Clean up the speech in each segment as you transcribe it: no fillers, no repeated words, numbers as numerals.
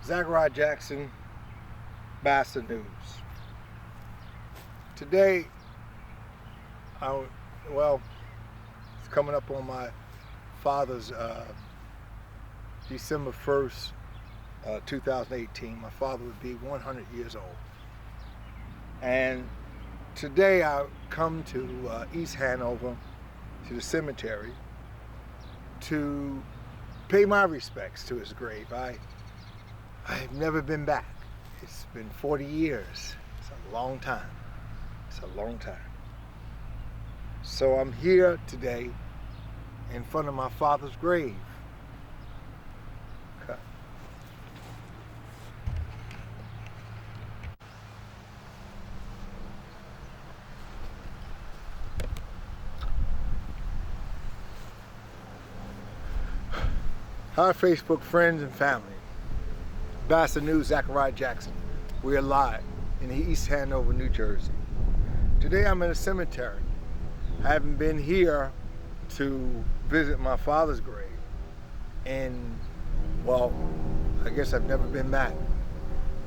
Zachariah Jackson, Basa News. Today, it's coming up on my father's December 1st, 2018. My father would be 100 years old. And today I come to East Hanover, to the cemetery, to pay my respects to his grave. I've never been back. It's been 40 years. It's a long time. It's a long time. So I'm here today in front of my father's grave. Okay. Hi, Facebook friends and family. Basa News, Zachariah Jackson. We are live in East Hanover, New Jersey. Today I'm in a cemetery. I haven't been here to visit my father's grave, and I guess I've never been back.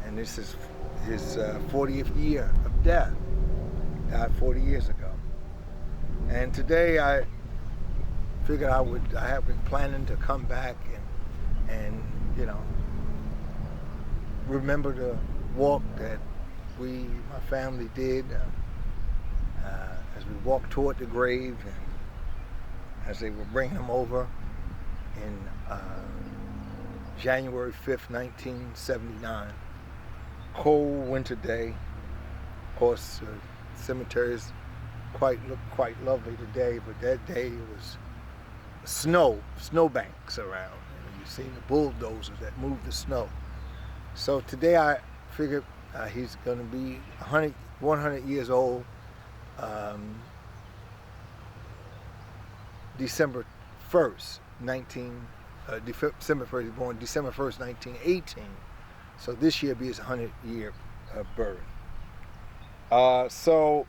And this is his 40th year of death. Died 40 years ago. And today I figured I have been planning to come back and remember the walk that my family did as we walked toward the grave, and as they were bringing him over in January 5th, 1979. Cold winter day. Of course, the cemeteries looked quite lovely today, but that day it was snowbanks around. You've seen the bulldozers that move the snow. So today I figured he's going to be 100 years old. December 1st, December 1st, he was born December 1st, 1918. So this year be his 100th year of birth. So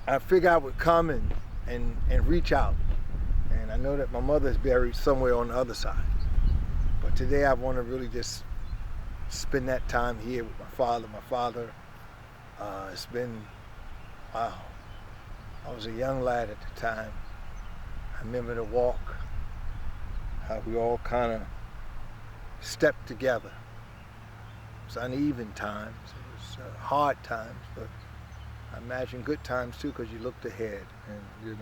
I figured I would come and reach out. And I know that my mother is buried somewhere on the other side. But today I want to really just spend that time here with my father. It's been, wow. I was a young lad at the time. I remember the walk, how we all kind of stepped together. It was uneven times, it was hard times, but I imagine good times too, because you looked ahead, and the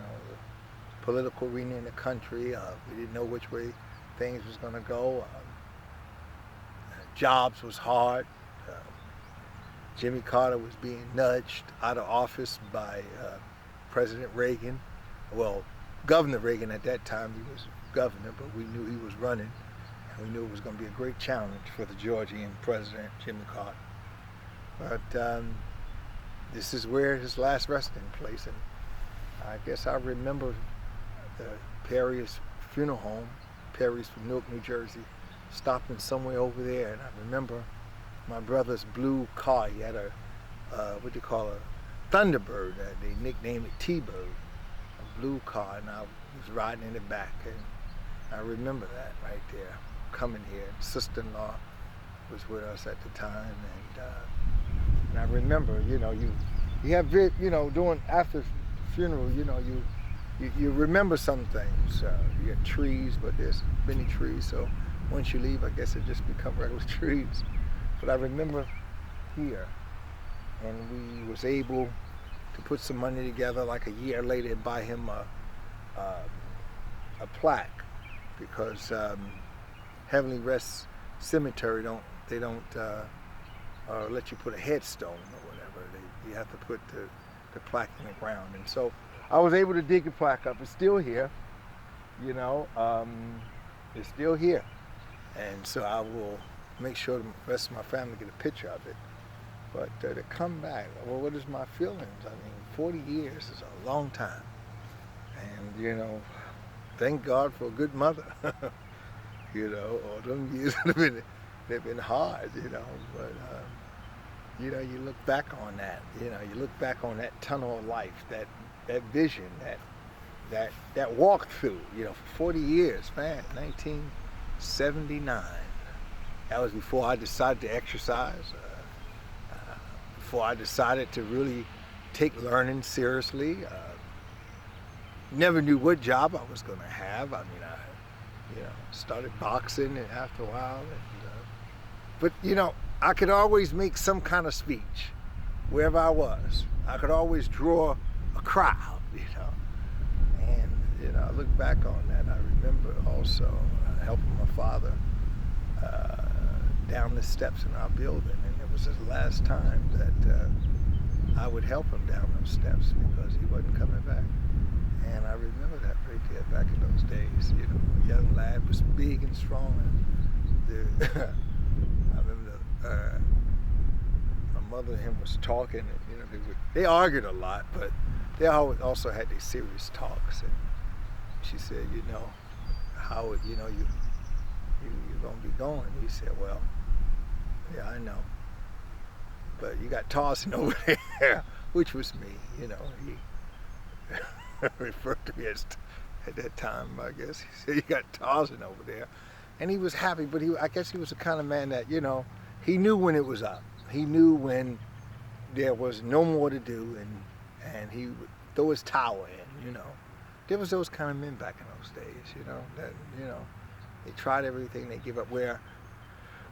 political arena in the country, we didn't know which way things was going to go. Jobs was hard. Jimmy Carter was being nudged out of office by President Reagan. Well, Governor Reagan at that time. He was governor, but we knew he was running, and we knew it was going to be a great challenge for the Georgian president, Jimmy Carter. But this is where his last resting place, and I guess I remember the Perry's funeral home, Perry's from Newark, New Jersey, stopping somewhere over there. And I remember my brother's blue car. He had a Thunderbird. They nicknamed it T-Bird, a blue car, and I was riding in the back. And I remember that right there, coming here. Sister-in-law was with us at the time, and I remember, you have, doing after the funeral, you remember some things. You have trees, but there's many trees, so once you leave, I guess it just become regular trees. But I remember here, and we was able to put some money together like a year later and buy him a plaque, because Heavenly Rest Cemetery don't let you put a headstone or whatever. You have to put the plaque in the ground, and so I was able to dig the plaque up. It's still here, it's still here. And so I will make sure the rest of my family get a picture of it. But to come back, well, what is my feelings? I mean, 40 years is a long time. And, thank God for a good mother. All them years they've been hard, But, you look back on that, you look back on that tunnel of life, that vision, that walk through, for 40 years, man, 1979. That was before I decided to exercise, before I decided to really take learning seriously. Never knew what job I was going to have. I mean, I started boxing and after a while. But, I could always make some kind of speech wherever I was. I could always draw a crowd, And, I look back on that. I remember also helping my father down the steps in our building. And it was his last time that I would help him down those steps because he wasn't coming back. And I remember that right there back in those days. A young lad was big and strong. And I remember my mother and him was talking. And, they argued a lot, but they also had these serious talks. And she said, Howard, you're going to be going. He said, well, yeah, I know. But you got tossing over there, which was me, He referred to me as, at that time, I guess. He said, you got tossing over there. And he was happy, but I guess he was the kind of man that, he knew when it was up. He knew when there was no more to do, and he would throw his towel in, There was those kind of men back in those days, that, they tried everything, they give up. Where,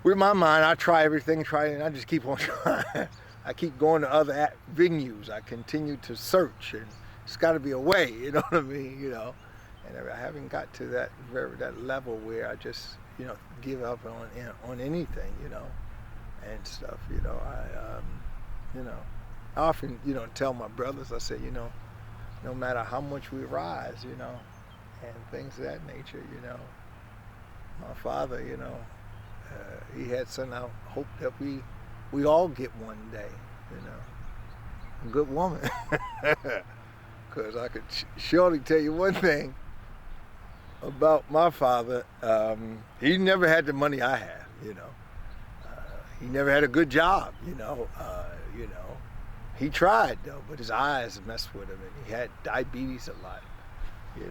with my mind, I try everything, and I just keep on trying. I keep going to other venues. I continue to search, and it's got to be a way, you know what I mean, And I haven't got to that level where I just, give up on anything, and stuff, I often, tell my brothers, I say, no matter how much we rise, and things of that nature, my father, he had some hope that we all get one day, a good woman. Because I could surely tell you one thing about my father. He never had the money I have, He never had a good job, He tried though, but his eyes messed with him, and he had diabetes a lot, and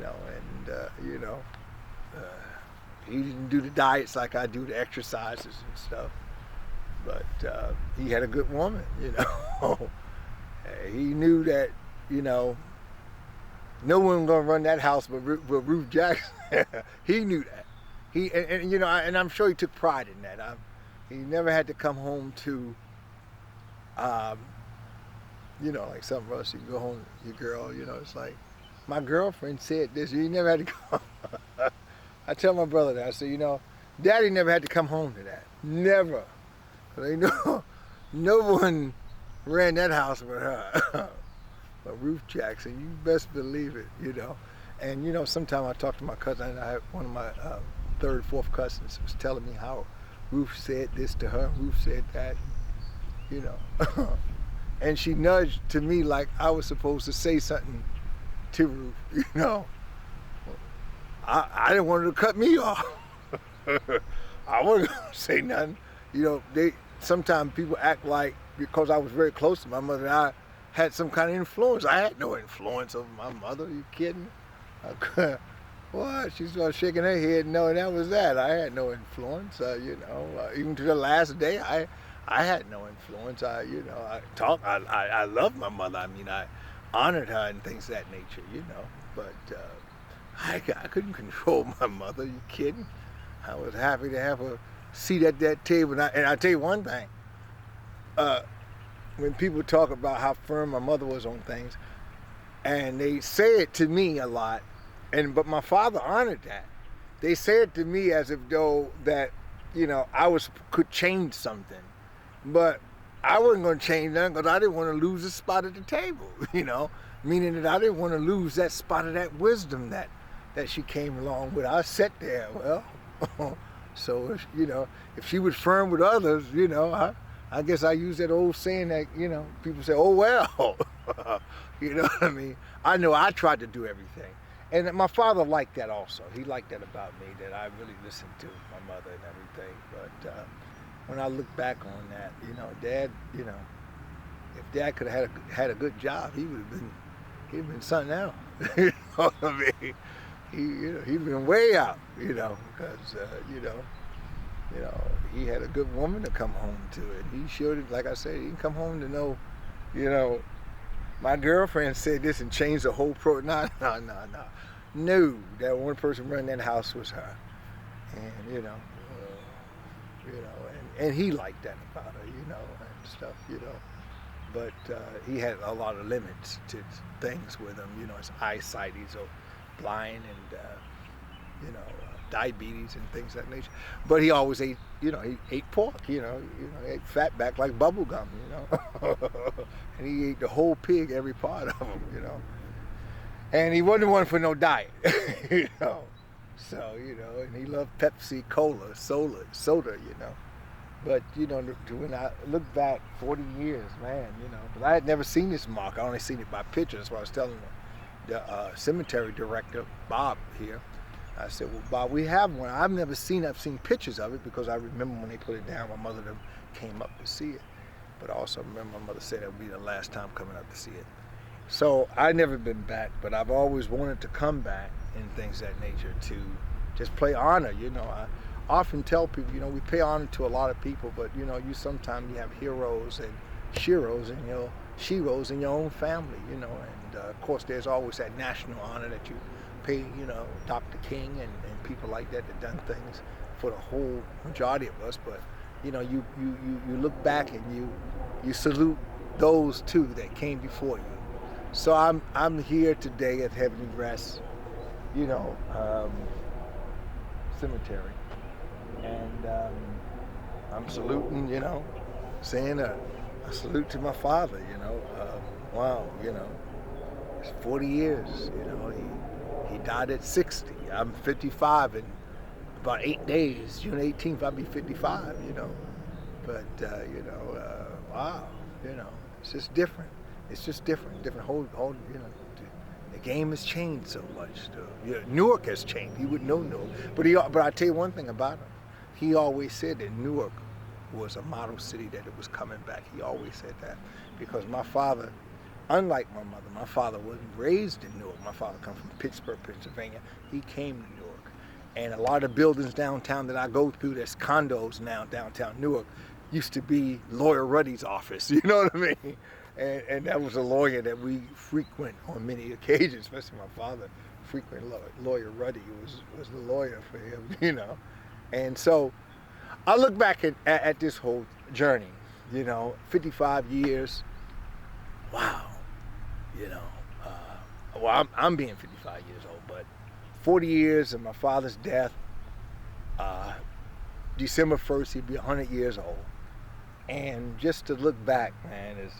he didn't do the diets like I do, the exercises and stuff. But he had a good woman, He knew that, no one gonna run that house but Ruth Jackson. He knew that. And I'm sure he took pride in that. He never had to come home to, like some of us, you go home, your girl, it's like, my girlfriend said this. You never had to come. I tell my brother that. I say, Daddy never had to come home to that. Never. Because no one ran that house with her. But Ruth Jackson, you best believe it, And, sometimes I talk to my cousin, and I have one of my third, fourth cousins was telling me how Ruth said this to her, Ruth said that, And she nudged to me like I was supposed to say something to Ruth, I didn't want her to cut me off. I wasn't going to say nothing. Sometimes people act like because I was very close to my mother, I had some kind of influence. I had no influence over my mother. Are you kidding? What? She started shaking her head. No, that was that. I had no influence. Even to the last day, I had no influence. I loved my mother. I mean, I honored her and things of that nature, But I couldn't control my mother. Are you kidding? I was happy to have her seat at that table. And I tell you one thing. When people talk about how firm my mother was on things, and they say it to me a lot, but my father honored that. They say it to me as if though that, I could change something. But I wasn't going to change nothing because I didn't want to lose a spot at the table, meaning that I didn't want to lose that spot of that wisdom that she came along with. I sat there, well, so, if she was firm with others, I guess I use that old saying that, people say, oh, well, you know what I mean? I know I tried to do everything. And my father liked that also. He liked that about me, that I really listened to my mother and everything. But when I look back on that, Dad, if Dad could have had a good job, he'd have been something else. You know what I mean? He'd been way out, because, he had a good woman to come home to, and he showed, like I said, he didn't come home to know, you know, my girlfriend said this and changed the whole no, no, that one person running that house was her, and and he liked that about her, and stuff, but he had a lot of limits to things with him, his eyesight, he's so blind, and diabetes and things of that nature. But he always ate, he ate pork, he ate fat back like bubble gum, and he ate the whole pig, every part of him, And he wasn't one for no diet, So, and he loved Pepsi, cola, soda, But, when I look back 40 years, man, but I had never seen this mark. I only seen it by pictures. That's what I was telling the cemetery director, Bob, here. I said, well, Bob, we have one. I've seen pictures of it because I remember when they put it down, my mother came up to see it. But I also remember my mother said it would be the last time coming up to see it. So I've never been back, but I've always wanted to come back and things of that nature to just play honor. I often tell people, we pay honor to a lot of people, but you sometimes you have heroes and sheroes and sheroes in your own family, and of course there's always that national honor that you pay, Dr. King and people like that done things for the whole majority of us, but you look back and you salute those two that came before you. So I'm here today at Heavenly Rest, cemetery, and I'm saluting, saying a salute to my father, wow, it's 40 years, he died at 60. I'm 55 in about 8 days. June 18th, I'll be 55, But, wow, it's just different. It's just different. Whole, the game has changed so much. Newark has changed. He wouldn't know Newark. But I tell you one thing about him. He always said that Newark was a model city, that it was coming back. He always said that. Because my father, unlike my mother, my father wasn't raised in Newark. My father comes from Pittsburgh, Pennsylvania. He came to Newark. And a lot of buildings downtown that I go through, there's condos now downtown Newark, used to be Lawyer Ruddy's office. You know what I mean? And that was a lawyer that we frequent on many occasions, especially my father frequent Lawyer Ruddy was the lawyer for him, And so I look back at this whole journey, 55 years. Wow, well, I'm being 55 years old, but 40 years of my father's death. December 1st, he'd be 100 years old. And just to look back, man, is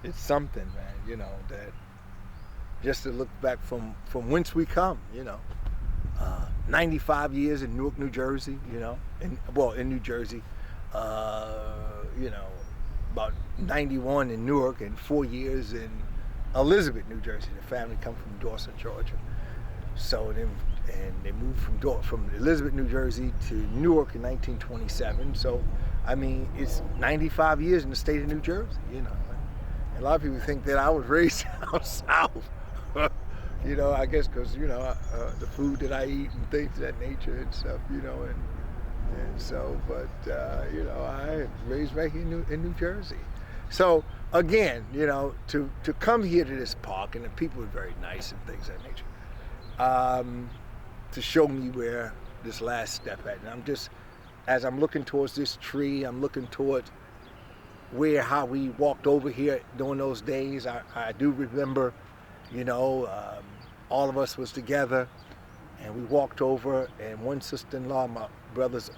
it's something, man, that just to look back from whence we come, 95 years in Newark, New Jersey, in New Jersey, about 91 in Newark and 4 years in Elizabeth, New Jersey. The family come from Dorset, Georgia. So they moved from Elizabeth, New Jersey to Newark in 1927. So, I mean, it's 95 years in the state of New Jersey, And a lot of people think that I was raised down south, I guess because, the food that I eat and things of that nature and stuff, and so, but, I raised back in New Jersey. So, again, to come here to this park, and the people are very nice and things of that nature, to show me where this last step at. And as I'm looking towards this tree, I'm looking towards how we walked over here during those days. I do remember, all of us was together, and we walked over, and one sister-in-law, my brother's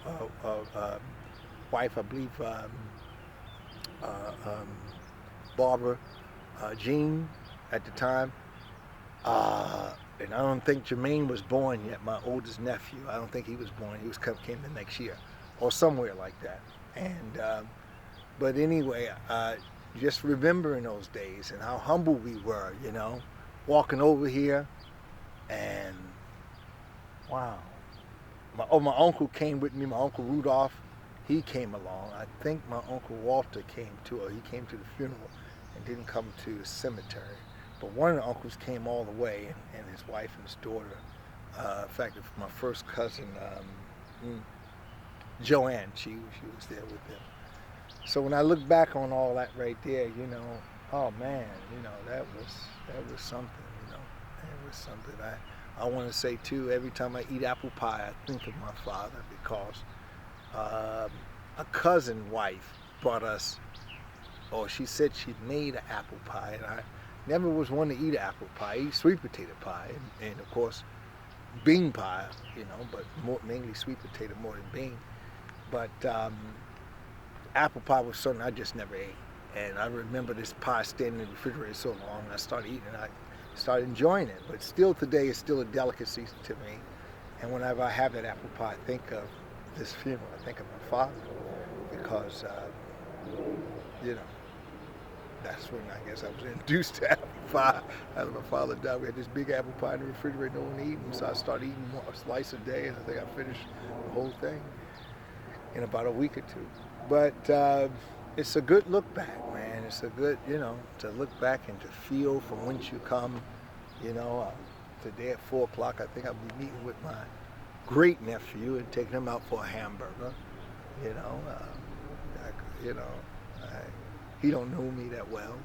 wife, I believe, Barbara, Jean at the time, and I don't think Jermaine was born yet, my oldest nephew. I don't think he was born. He came the next year, or somewhere like that. And but anyway, just remembering those days and how humble we were, walking over here, and wow. My uncle came with me. My uncle Rudolph, he came along. I think my uncle Walter came too, or he came to the funeral and didn't come to the cemetery. But one of the uncles came all the way, and his wife and his daughter. In fact, my first cousin, Joanne, she was there with them. So when I look back on all that right there, you know, oh man, you know, that was something, you know, it was something. I want to say too, every time I eat apple pie, I think of my father, because a cousin wife brought us, or she said she made an apple pie, and I never was one to eat an apple pie. I eat sweet potato pie, and of course bean pie, you know, but mainly sweet potato more than bean. But apple pie was something I just never ate. And I remember this pie standing in the refrigerator so long, and I started eating it, and I started enjoying it. But still today, it's still a delicacy to me. And whenever I have that apple pie, I think of this funeral. I think of my father, because, you know, that's when I guess I was introduced to apple pie. After my father died, we had this big apple pie in the refrigerator, no one eating. So I started eating a slice a day, and I think I finished the whole thing in about a week or two. But it's a good look back, man. It's a good, you know, to look back and to feel from whence you come. You know, today at 4 o'clock, I think I'll be meeting with my great nephew and taking him out for a hamburger. You know, he don't know me that well,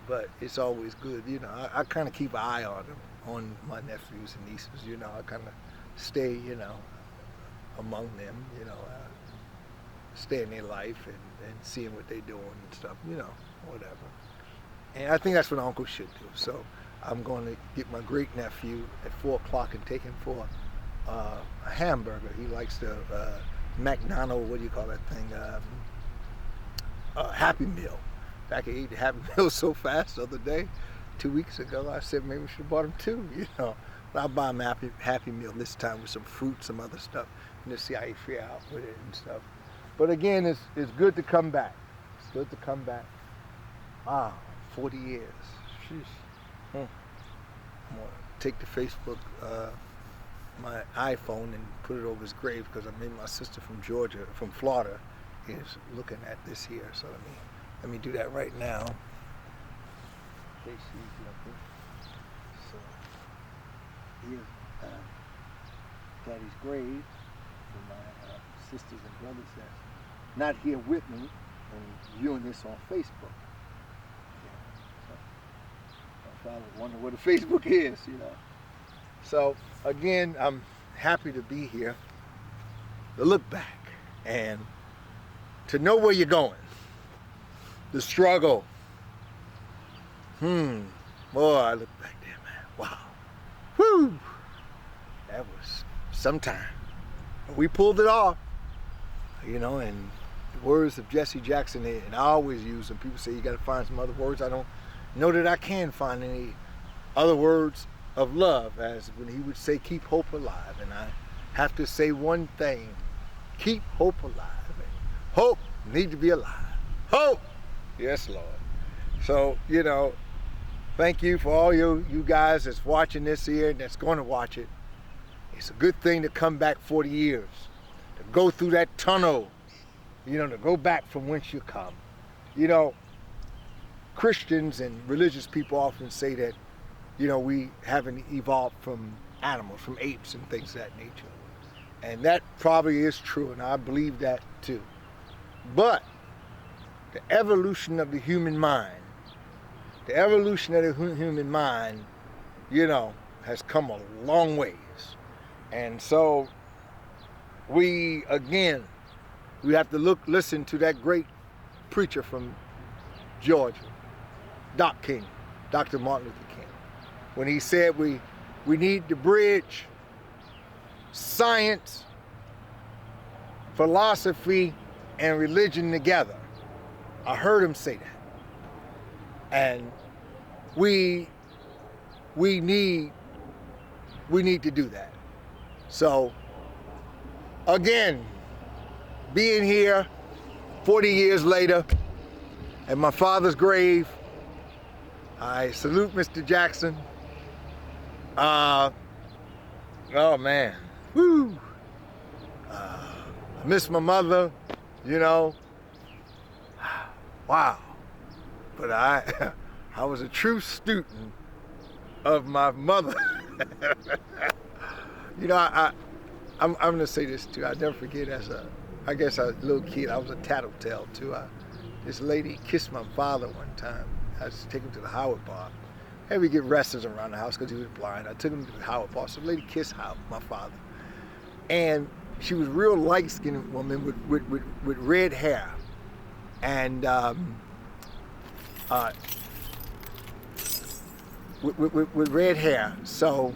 but it's always good. You know, I kind of keep an eye on him, on my nephews and nieces. You know, I kind of stay, you know, among them. You know, stay in their life and seeing what they're doing and stuff. You know, whatever. And I think that's what Uncle should do. So I'm going to get my great nephew at 4 o'clock and take him for a hamburger. He likes the McDonald's, what do you call that thing? Happy Meal. In fact, I ate the Happy Meal so fast the other day, 2 weeks ago. I said maybe we should have bought him 2. You know, but I'll buy him a Happy Meal this time with some fruit, some other stuff, and just see how he feel out with it and stuff. But again, it's good to come back. It's good to come back. Wow, 40 years. Sheesh. I'm gonna take the Facebook, my iPhone, and put it over his grave, because I made my sister from Florida, is looking at this here. So let me do that right now. In case she's looking. So here's Daddy's grave for my sisters and brothers that's not here with me and viewing this on Facebook. I wonder what a Facebook is, you know. So again, I'm happy to be here, to look back and to know where you're going, the struggle. Boy, I look back there, man. Wow. Whoo! That was some time. We pulled it off, you know, and the words of Jesse Jackson, and I always use them. People say you got to find some other words. I don't know that I can find any other words of love, as when he would say, keep hope alive. And I have to say one thing, keep hope alive. And hope need to be alive. Hope! Yes, Lord. So, you know, thank you for all you guys that's watching this here and that's going to watch it. It's a good thing to come back 40 years, to go through that tunnel, you know, to go back from whence you come. You know, Christians and religious people often say that, you know, we haven't evolved from animals, from apes and things of that nature. And that probably is true, and I believe that too. But the evolution of the human mind, you know, has come a long ways. And so we have to listen to that great preacher from Georgia, Dr. Martin Luther King, when he said we need to bridge science, philosophy, and religion together. I heard him say that. And we need to do that. So again, being here 40 years later at my father's grave, I salute Mr. Jackson. Oh man, woo! I miss my mother, you know. Wow. But I was a true student of my mother. You know, I'm gonna say this too. I never forget, as a I guess I was a little kid. I was a tattletale too. This lady kissed my father one time. I just take him to the Howard Bar. Hey, we get wrestlers around the house because he was blind. I took him to the Howard Bar. So the lady kissed my father. And she was a real light-skinned woman with red hair. And with red hair. So,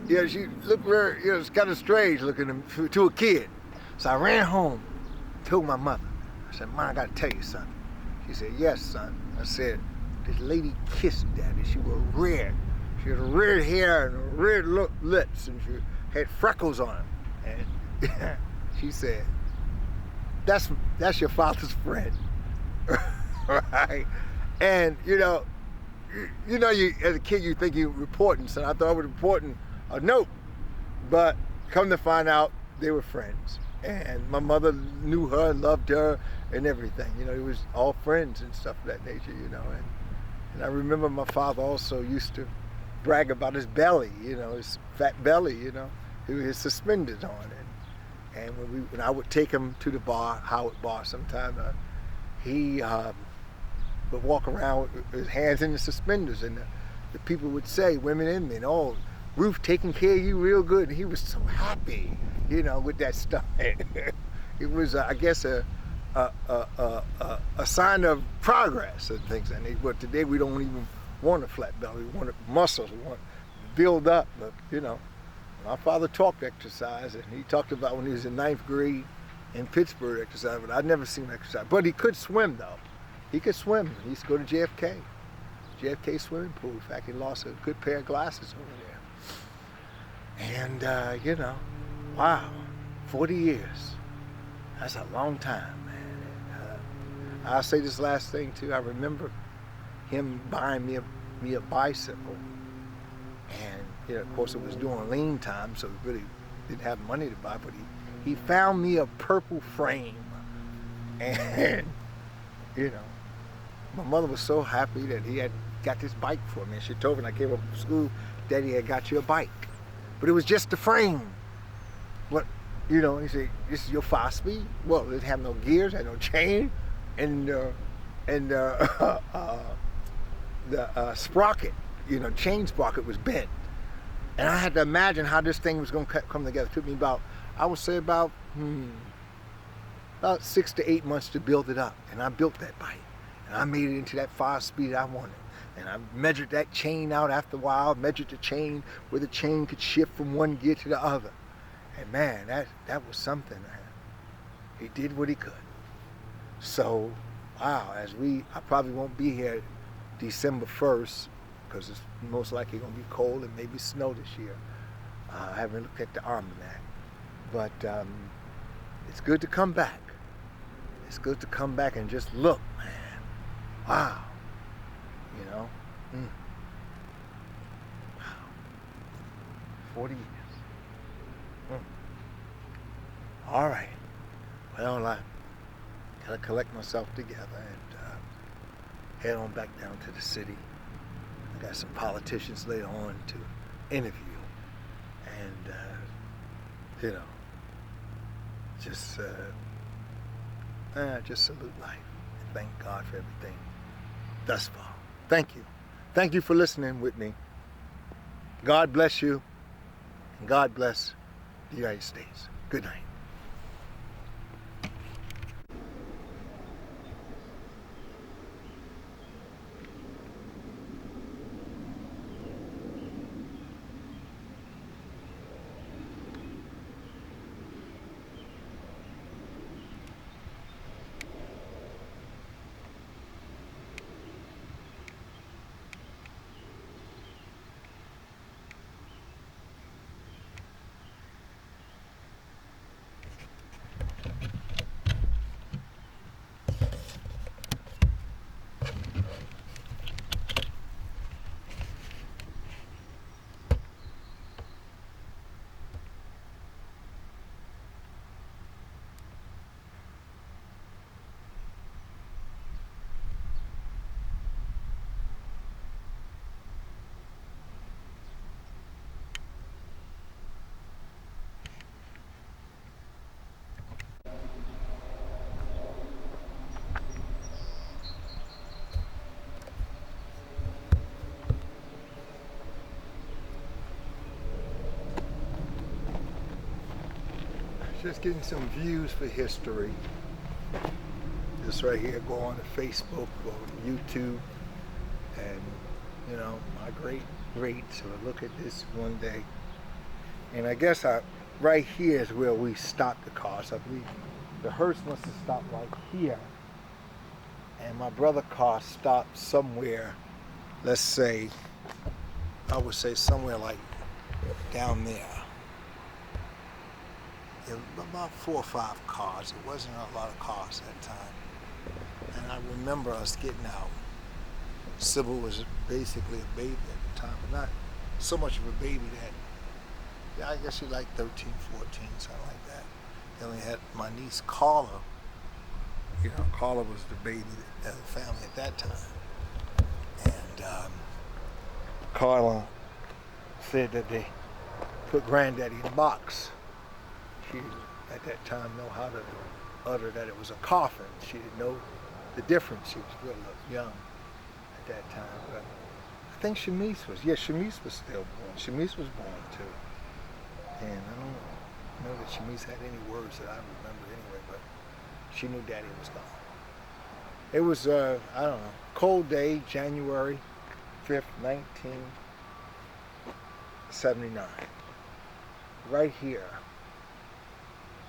yeah, she looked very, it's kind of strange looking to a kid. So I ran home, told my mother. I said, Mom, I got to tell you something. She said, yes, son. I said, this lady kissed Daddy. She was red. She had red hair and red lips, and she had freckles on her. And she said, that's your father's friend. Right? And, you know, as a kid, you think you're reporting. So I thought I was reporting a note. But come to find out, they were friends. And my mother knew her, loved her, and everything. You know, it was all friends and stuff of that nature, you know. And I remember my father also used to brag about his belly, you know, his fat belly, you know, his suspenders on. And when I would take him to the bar, Howard Bar sometime, he would walk around with his hands in the suspenders. And the people would say, women and men, oh, Ruth taking care of you real good. And he was so happy, you know, with that stuff. It was, I guess, a sign of progress and things. And but today we don't even want a flat belly. We want muscles. We want to build up. But, you know, my father talked exercise, and he talked about when he was in 9th grade in Pittsburgh exercise, but I'd never seen him exercise. But he could swim, though. He could swim. He used to go to JFK swimming pool. In fact, he lost a good pair of glasses over there. And, you know, wow, 40 years. That's a long time, man. And, I'll say this last thing, too. I remember him buying me a bicycle. And, you know, of course, it was during lean time, so he really didn't have money to buy, but he found me a purple frame. And, you know, my mother was so happy that he had got this bike for me. And she told me when I came up from school, Daddy had got you a bike. But it was just the frame. But, you know, he said, this is your 5-speed? Well, it didn't have no gears, had no chain, and the sprocket, you know, chain sprocket was bent. And I had to imagine how this thing was going to come together. It took me about, I would say about 6 to 8 months to build it up. And I built that bike. And I made it into that 5-speed I wanted. And I measured that chain out after a while, measured the chain where the chain could shift from one gear to the other. And man, that was something, man. He did what he could. So, wow, I probably won't be here December 1st, because it's most likely going to be cold and maybe snow this year. I haven't looked at the almanac. But it's good to come back. It's good to come back and just look, man. Wow. You know? Wow. 40 years. All right. Well, I got to collect myself together and head on back down to the city. I got some politicians later on to interview. And, you know, just salute life and thank God for everything thus far. Thank you. Thank you for listening with me. God bless you, and God bless the United States. Good night. Just getting some views for history. This right here, go on to Facebook or YouTube, and you know, my greats will look at this one day. And I guess right here is where we stopped the cars. I believe the hearse must have stopped right here, and my brother's car stopped somewhere. Let's say, I would say somewhere like down there. There were about 4 or 5 cars. It wasn't a lot of cars that time. And I remember us getting out. Sybil was basically a baby at the time, but not so much of a baby that, yeah, I guess she like 13, 14, something like that. Then we had my niece Carla. You know, Carla was the baby of the family at that time. And Carla said that they put Granddaddy in a box. She didn't at that time know how to utter that it was a coffin. She didn't know the difference. She was real young at that time. But I think Shamice was still born. Shamice was born too. And I don't know that Shamice had any words that I remember anyway, but she knew Daddy was gone. It was, I don't know, cold day, January 5th, 1979. Right here.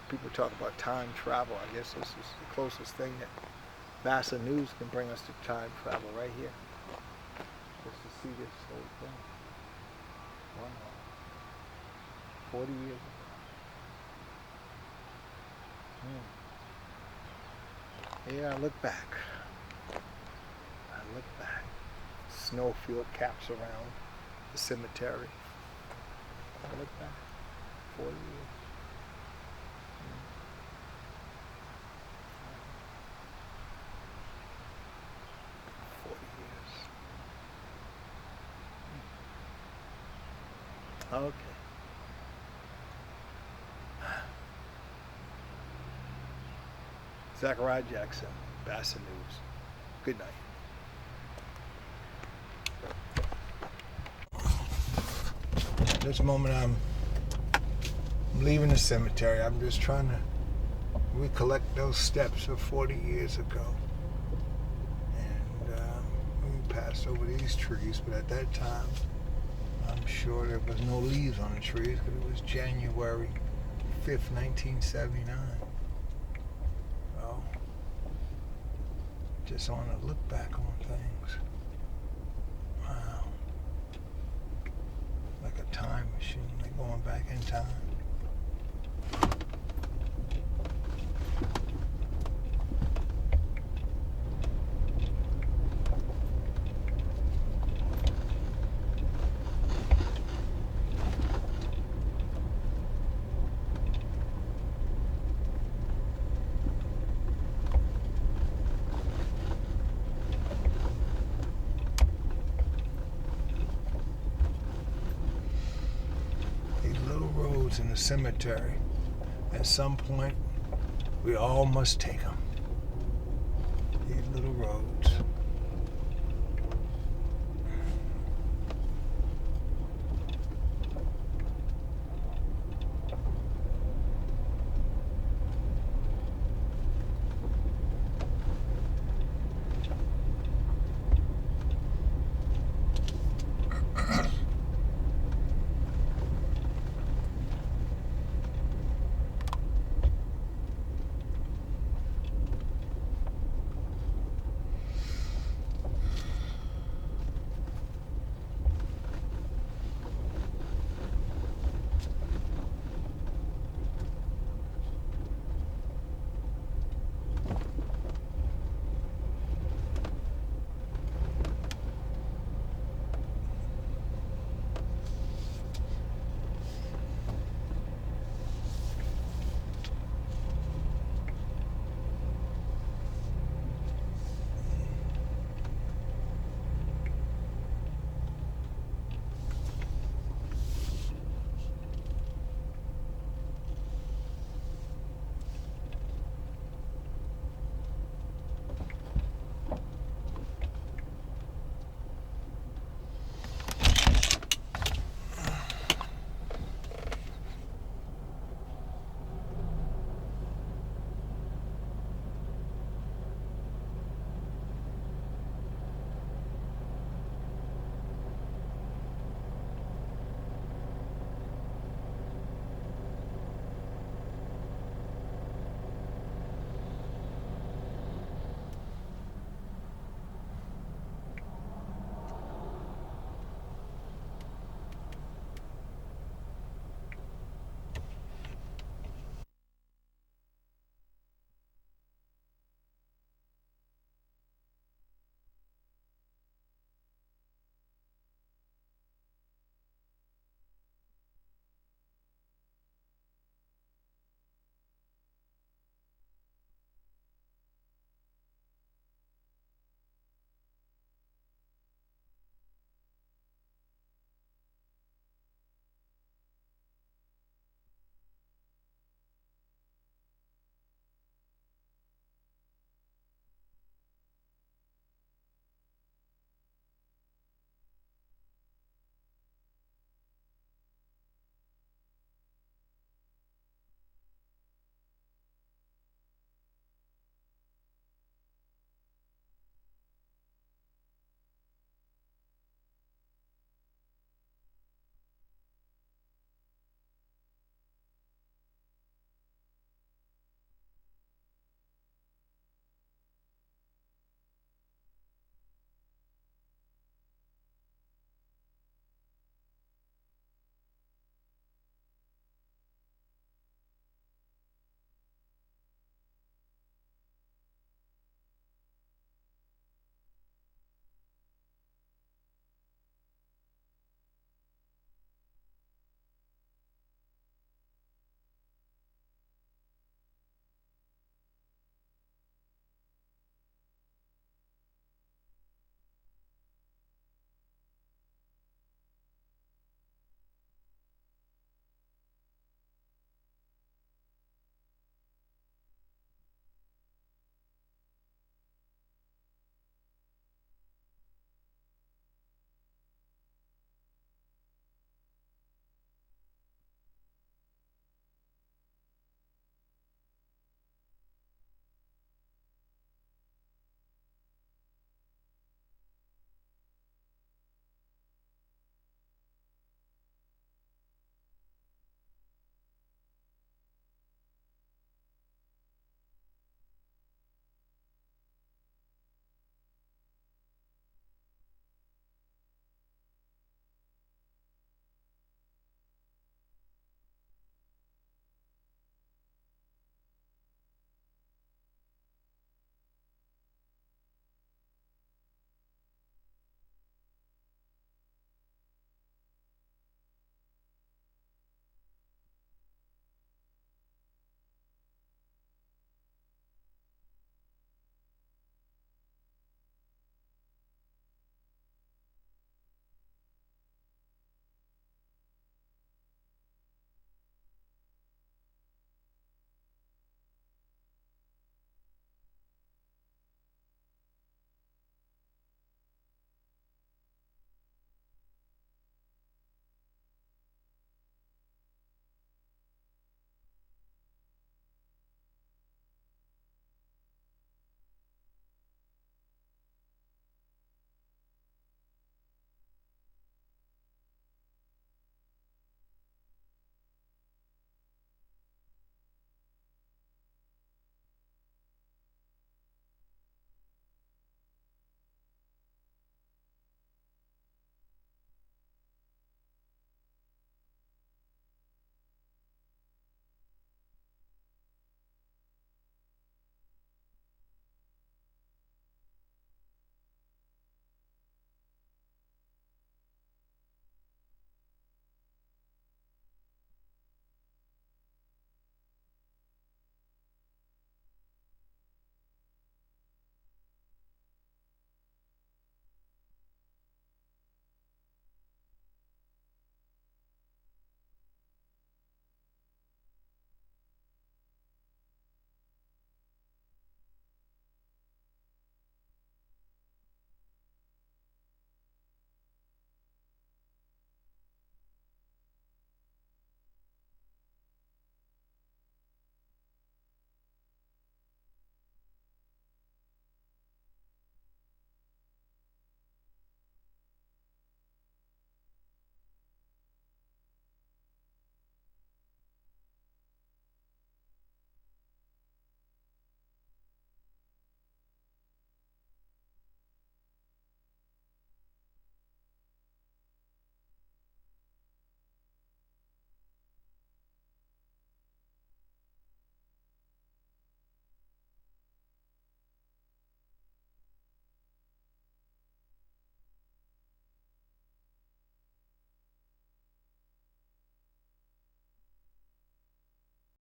People talk about time travel. I guess this is the closest thing that Basa News can bring us to time travel right here. Just to see this whole thing. Wow. 40 years ago. Yeah, I look back. Snowfield caps around the cemetery. I look back. 40 years. 40 years. Okay. Zachariah Jackson, Basa News. Good night. At this moment I'm leaving the cemetery. I'm just trying to recollect those steps of 40 years ago. And we passed over these trees, but at that time, I'm sure there was no leaves on the trees because it was January 5th, 1979. Well, just want to look back on things. Wow. Like a time machine, like going back in time. In the cemetery, at some point we all must take them, these little roads.